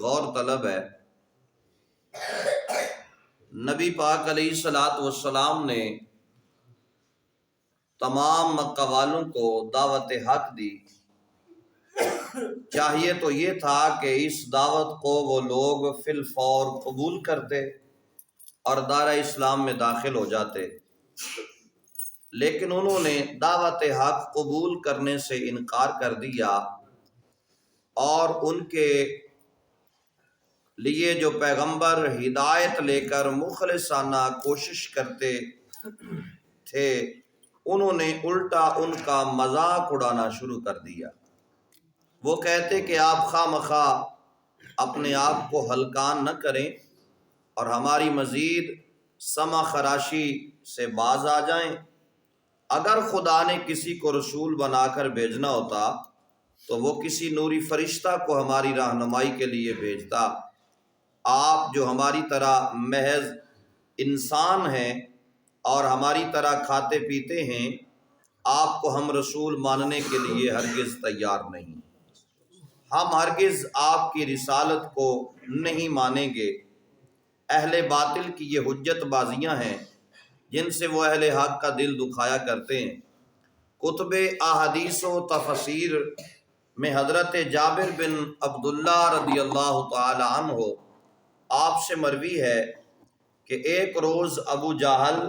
غور طلب ہے۔ نبی پاک علیہ الصلوۃ والسلام نے تمام مکہ والوں کو دعوت حق دی۔ چاہیے تو یہ تھا کہ اس دعوت کو وہ لوگ فی الفور قبول کرتے اور دائرہ اسلام میں داخل ہو جاتے، لیکن انہوں نے دعوت حق قبول کرنے سے انکار کر دیا، اور ان کے لیے جو پیغمبر ہدایت لے کر مخلصانہ کوشش کرتے تھے، انہوں نے الٹا ان کا مذاق اڑانا شروع کر دیا۔ وہ کہتے کہ آپ خواہ مخواہ اپنے آپ کو ہلکان نہ کریں اور ہماری مزید سمع خراشی سے باز آ جائیں۔ اگر خدا نے کسی کو رسول بنا کر بھیجنا ہوتا تو وہ کسی نوری فرشتہ کو ہماری رہنمائی کے لیے بھیجتا۔ آپ جو ہماری طرح محض انسان ہیں اور ہماری طرح کھاتے پیتے ہیں، آپ کو ہم رسول ماننے کے لیے ہرگز تیار نہیں۔ ہم ہرگز آپ کی رسالت کو نہیں مانیں گے۔ اہل باطل کی یہ حجت بازیاں ہیں جن سے وہ اہل حق کا دل دکھایا کرتے ہیں۔ کتب احادیث و تفسیر میں حضرت جابر بن عبداللہ رضی اللہ تعالی عنہ آپ سے مروی ہے کہ ایک روز ابو جہل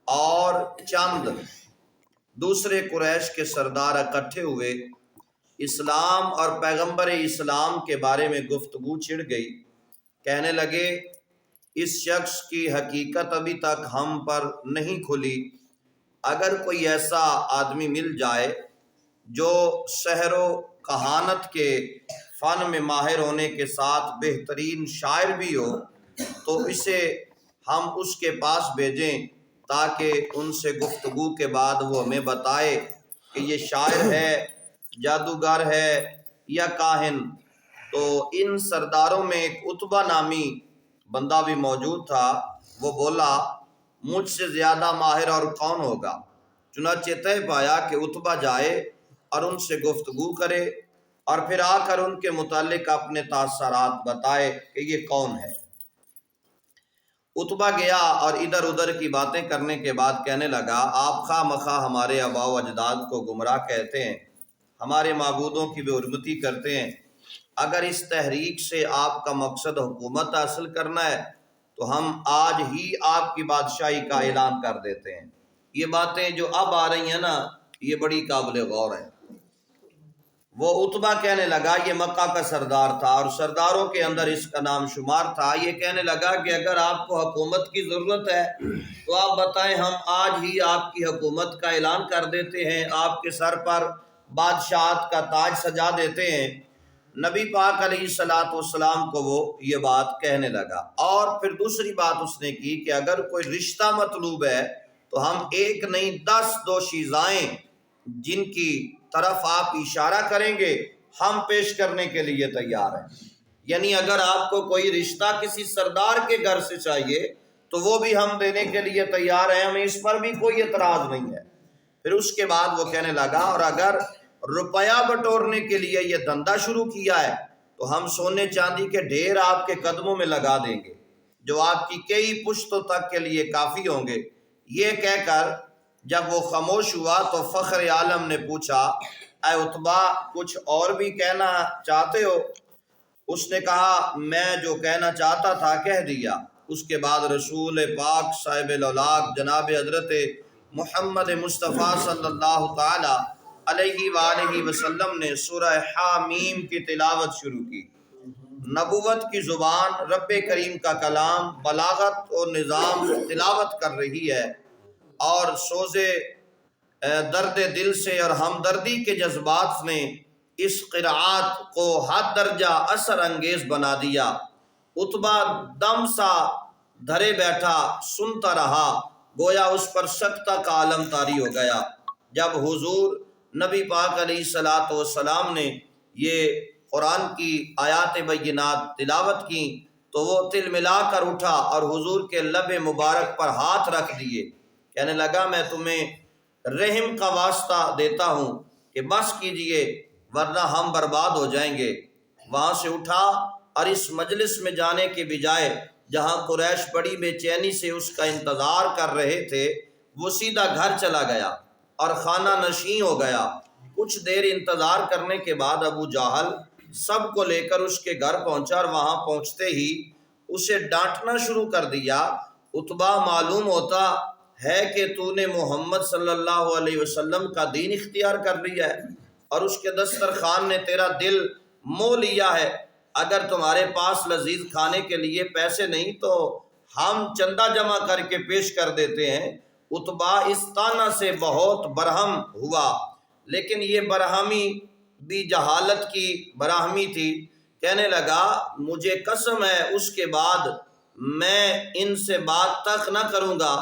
اور چند دوسرے قریش کے سردار اکٹھے ہوئے۔ اسلام اور پیغمبر اسلام کے بارے میں گفتگو چھڑ گئی۔ کہنے لگے، اس شخص کی حقیقت ابھی تک ہم پر نہیں کھلی۔ اگر کوئی ایسا آدمی مل جائے جو سحر و کہانت کے فن میں ماہر ہونے کے ساتھ بہترین شاعر بھی ہو تو اسے ہم اس کے پاس بھیجیں تاکہ ان سے گفتگو کے بعد وہ ہمیں بتائے کہ یہ شاعر ہے، جادوگر ہے یا کاہن۔ تو ان سرداروں میں ایک عتبہ نامی بندہ بھی موجود تھا۔ وہ بولا، مجھ سے زیادہ ماہر اور کون ہوگا؟ چنانچہ طے پایا کہ عتبہ جائے اور ان سے گفتگو کرے اور پھر آ کر ان کے متعلق اپنے تاثرات بتائے کہ یہ کون ہے۔ عتبہ گیا اور ادھر ادھر کی باتیں کرنے کے بعد کہنے لگا، آپ خواہ مخواہ ہمارے آباء و اجداد کو گمراہ کہتے ہیں، ہمارے معبودوں کی بے حرمتی کرتے ہیں۔ اگر اس تحریک سے آپ کا مقصد حکومت حاصل کرنا ہے تو ہم آج ہی آپ کی بادشاہی کا اعلان کر دیتے ہیں۔ یہ باتیں جو اب آ رہی ہیں نا، یہ بڑی قابل غور ہیں۔ وہ عتبہ کہنے لگا، یہ مکہ کا سردار تھا اور سرداروں کے اندر اس کا نام شمار تھا۔ یہ کہنے لگا کہ اگر آپ کو حکومت کی ضرورت ہے تو آپ بتائیں، ہم آج ہی آپ کی حکومت کا اعلان کر دیتے ہیں، آپ کے سر پر بادشاہت کا تاج سجا دیتے ہیں۔ نبی پاک علیہ الصلوۃ والسلام کو وہ یہ بات کہنے لگا، اور پھر دوسری بات اس نے کی کہ اگر کوئی رشتہ مطلوب ہے تو ہم ایک نہیں 10 دوشیزائیں جن کی طرف آپ اشارہ کریں گے ہم پیش کرنے کے لیے تیار ہیں۔ یعنی اگر آپ کو کوئی رشتہ کسی سردار کے گھر سے چاہیے تو وہ بھی ہم دینے کے لیے تیار ہیں، ہمیں اس پر بھی کوئی اعتراض نہیں ہے۔ پھر اس کے بعد وہ کہنے لگا، اور اگر روپیہ بٹورنے کے لیے یہ دھندا شروع کیا ہے تو ہم سونے چاندی کے ڈھیر آپ کے قدموں میں لگا دیں گے جو آپ کی کئی پشتوں تک کے لیے کافی ہوں گے۔ یہ کہہ کر جب وہ خاموش ہوا تو فخر عالم نے پوچھا، اے عتبہ، کچھ اور بھی کہنا چاہتے ہو؟ اس نے کہا، میں جو کہنا چاہتا تھا کہہ دیا۔ اس کے بعد رسول پاک صاحب الاولاق جناب حضرت محمد مصطفیٰ صلی اللہ تعالی علیہ وآلہ وسلم نے سورہ حامیم کی تلاوت شروع کی۔ نبوت کی زبان، رب کریم کا کلام، بلاغت اور نظام تلاوت کر رہی ہے، اور سوزے درد دل سے اور ہمدردی کے جذبات نے اس قرآت کو حد درجہ اثر انگیز بنا دیا۔ عتبہ دم سا دھرے بیٹھا سنتا رہا، گویا اس پر سکتہ کا عالم طاری ہو گیا۔ جب حضور نبی پاک علیہ الصلوۃ والسلام نے یہ قرآن کی آیات بینات تلاوت کی تو وہ تل ملا کر اٹھا اور حضور کے لب مبارک پر ہاتھ رکھ دیے۔ کہنے لگا، میں تمہیں رحم کا واسطہ دیتا ہوں کہ بس کیجئے ورنہ ہم برباد ہو جائیں گے۔ وہاں سے اٹھا اور اس مجلس میں جانے کے بجائے جہاں قریش بڑی بے چینی سے اس کا انتظار کر رہے تھے وہ سیدھا گھر چلا گیا اور خانہ نشین ہو گیا۔ کچھ دیر انتظار کرنے کے بعد ابو جہل سب کو لے کر اس کے گھر پہنچا اور وہاں پہنچتے ہی اسے ڈانٹنا شروع کر دیا۔ عتبہ، معلوم ہوتا ہے کہ تو نے محمد صلی اللہ علیہ وسلم کا دین اختیار کر لیا ہے اور اس کے دسترخوان نے تیرا دل مو لیا ہے۔ اگر تمہارے پاس لذیذ کھانے کے لیے پیسے نہیں تو ہم چندہ جمع کر کے پیش کر دیتے ہیں۔ عتبہ اس طعنہ سے بہت برہم ہوا، لیکن یہ برہمی بھی جہالت کی برہمی تھی۔ کہنے لگا مجھے قسم ہے اس کے بعد میں ان سے بات تک نہ کروں گا،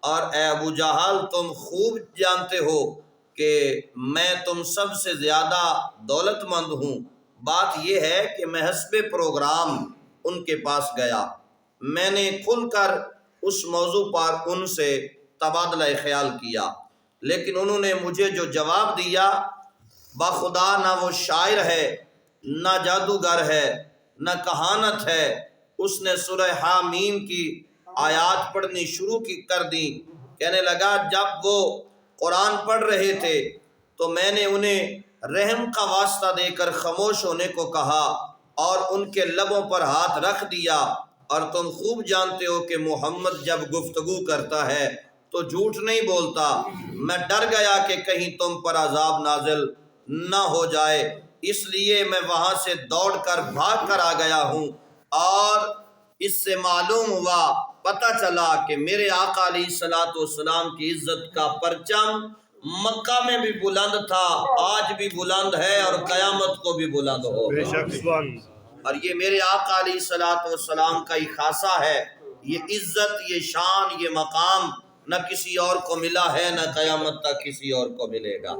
اور اے ابو جہل تم خوب جانتے ہو کہ میں تم سب سے زیادہ دولت مند ہوں۔ بات یہ ہے کہ میں حسب پروگرام ان کے پاس گیا، میں نے کھل کر اس موضوع پر ان سے تبادلہ خیال کیا، لیکن انہوں نے مجھے جو جواب دیا بخدا نہ وہ شاعر ہے، نہ جادوگر ہے، نہ کہانت ہے۔ اس نے سورہ حامیم کی آیات پڑھنی شروع کر دی۔ کہنے لگا جب وہ قرآن پڑھ رہے تھے تو میں نے انہیں رحم کا واسطہ دے کر خاموش ہونے کو کہا اور ان کے لبوں پر ہاتھ رکھ دیا، اور تم خوب جانتے ہو کہ محمد جب گفتگو کرتا ہے تو جھوٹ نہیں بولتا۔ میں ڈر گیا کہ کہیں تم پر عذاب نازل نہ ہو جائے، اس لیے میں وہاں سے دوڑ کر بھاگ کر آ گیا ہوں، اور اس سے معلوم ہوا، پتہ چلا کہ میرے آقا علیہ الصلوۃ والسلام کی عزت کا پرچم مکہ میں بھی بلند تھا، آج بھی بلند ہے اور قیامت کو بھی بلند ہوگا۔ اور یہ میرے آقا علیہ الصلوۃ والسلام کا ہی خاصہ ہے، یہ عزت، یہ شان، یہ مقام نہ کسی اور کو ملا ہے، نہ قیامت تک کسی اور کو ملے گا۔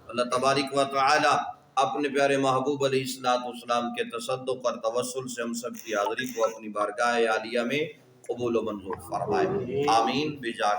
اللہ تبارک و تعالی اپنے پیارے محبوب علیہ الصلوۃ والسلام کے تصدق اور توسل سے ہم سب کی حاضری کو اپنی بارگاہ عالیہ میں قبول و منظور فرمائے، آمین بجاہ